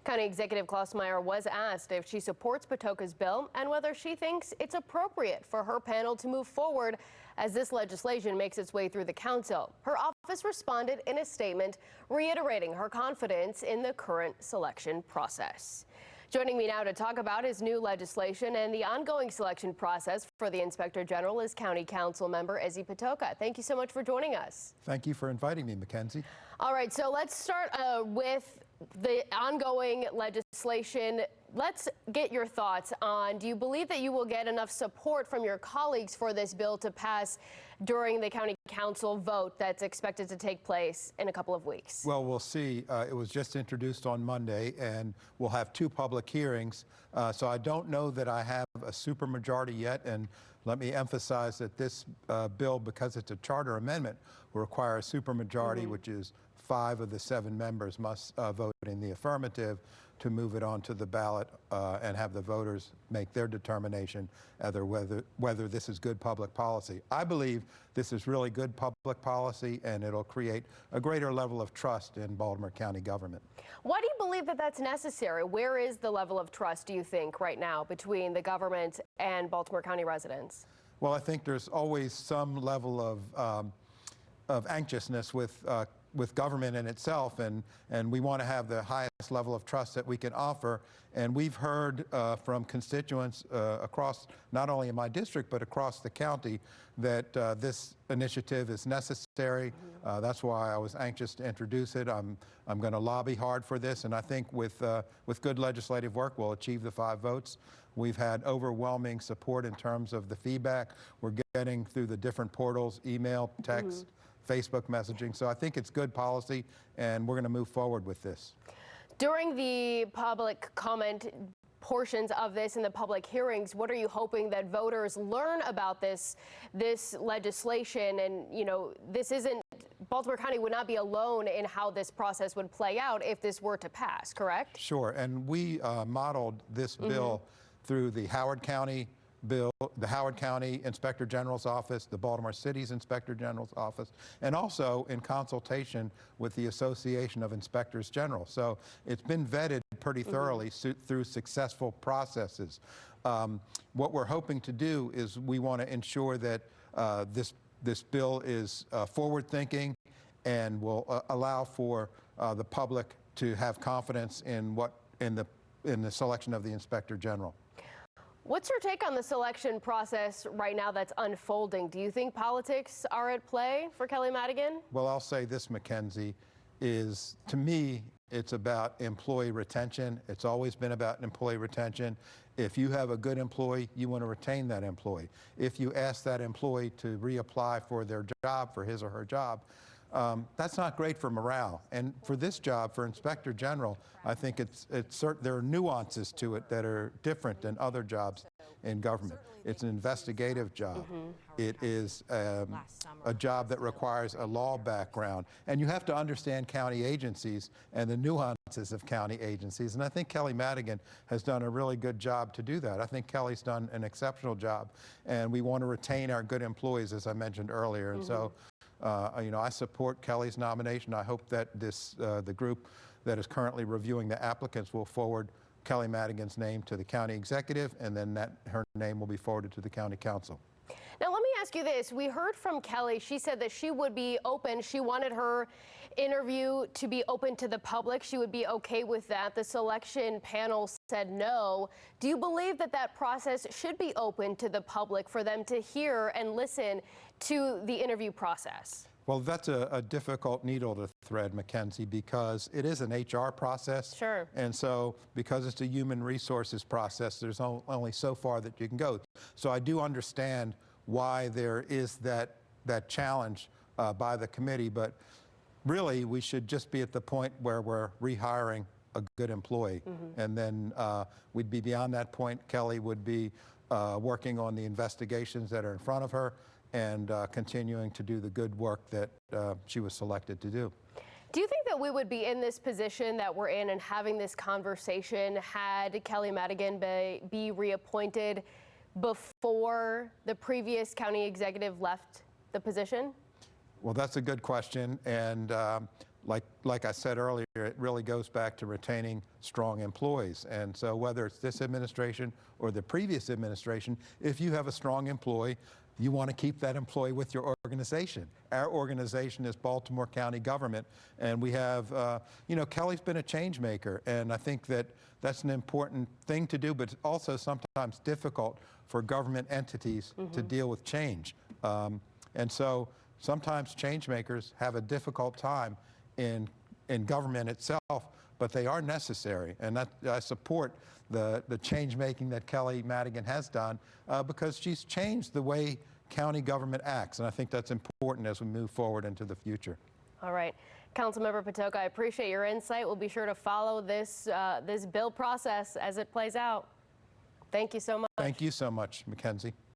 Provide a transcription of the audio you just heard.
County Executive Klausmeier was asked if she supports Patoka's bill and whether she thinks it's appropriate for her panel to move forward as this legislation makes its way through the council. Her office responded in a statement reiterating her confidence in the current selection process. Joining me now to talk about his new legislation and the ongoing selection process for the Inspector General is County Councilmember Izzy Patoka. Thank you so much for joining us. Thank you for inviting me, Mackenzie. All right, so let's start with the ongoing legislation. Let's get your thoughts on, do you believe that you will get enough support from your colleagues for this bill to pass during the county council vote that's expected to take place in a couple of weeks? Well, we'll see. It was just introduced on Monday, and we'll have 2 public hearings. So I don't know that I have a supermajority yet, and let me emphasize that this bill, because it's a charter amendment, will require a supermajority, which is 5 of the 7 members must vote in the affirmative to move it onto the ballot and have the voters make their determination whether this is good public policy. I believe this is really good public policy, and it'll create a greater level of trust in Baltimore County government. Why do you believe that that's necessary? Where is the level of trust, do you think, right now between the government and Baltimore County residents? Well, I think there's always some level of anxiousness with government in itself, and we want to have the highest level of trust that we can offer. And we've heard from constituents across, not only in my district, but across the county, that this initiative is necessary. That's why I was anxious to introduce it. I'm going to lobby hard for this, and I think with good legislative work, we'll achieve the 5 votes. We've had overwhelming support in terms of the feedback we're getting through the different portals, email, text, Facebook messaging. So I think it's good policy, and we're going to move forward with this. During the public comment portions of this in the public hearings, what are you hoping that voters learn about this legislation? And, you know, Baltimore County would not be alone in how this process would play out if this were to pass, correct? Sure, and we modeled this bill through the Howard County bill, the Howard County Inspector General's office, the Baltimore City's Inspector General's office, and also in consultation with the Association of Inspectors General. So it's been vetted pretty thoroughly through successful processes. What we're hoping to do is we want to ensure that this bill is forward-thinking and will allow for the public to have confidence in the selection of the Inspector General. What's your take on the selection process right now that's unfolding? Do you think politics are at play for Kelly Madigan? Well, I'll say this, Mackenzie, is to me, it's about employee retention. It's always been about employee retention. If you have a good employee, you want to retain that employee. If you ask that employee to reapply for their job, for his or her job, that's not great for morale. And for this job, for Inspector General, I think there are nuances to it that are different than other jobs in government. It's an investigative job. It is a job that requires a law background. And you have to understand county agencies and the nuances of county agencies. And I think Kelly Madigan has done a really good job to do that. I think Kelly's done an exceptional job. And we want to retain our good employees, as I mentioned earlier. And so, you know, I support Kelly's nomination. I hope that the group that is currently reviewing the applicants will forward Kelly Madigan's name to the county executive, and then her name will be forwarded to the county council. Now, let me ask you this. We heard from Kelly. She said that she would be open. She wanted her interview to be open to the public. She would be okay with that. The selection panel said no. Do you believe that that process should be open to the public for them to hear and listen to the interview process? Well, that's a difficult needle to thread, Mackenzie, because it is an HR process. Sure. And so because it's a human resources process, there's only so far that you can go. So I do understand why there is that challenge by the committee, but really we should just be at the point where we're rehiring a good employee. And then we'd be beyond that point. Kelly would be working on the investigations that are in front of her and continuing to do the good work that she was selected to do. Do you think that we would be in this position that we're in and having this conversation had Kelly Madigan be reappointed before the previous county executive left the position? Well, that's a good question, and like I said earlier, it really goes back to retaining strong employees. And so whether it's this administration or the previous administration, if you have a strong employee, you want to keep that employee with your organization. Our organization is Baltimore County government, and we have, Kelly's been a change maker, and I think that that's an important thing to do, but it's also sometimes difficult for government entities to deal with change. And so sometimes change makers have a difficult time in government itself, but they are necessary. And I support the change making that Kelly Madigan has done because she's changed the way county government acts. And I think that's important as we move forward into the future. All right. Councilmember Patoka, I appreciate your insight. We'll be sure to follow this bill process as it plays out. Thank you so much. Thank you so much, Mackenzie.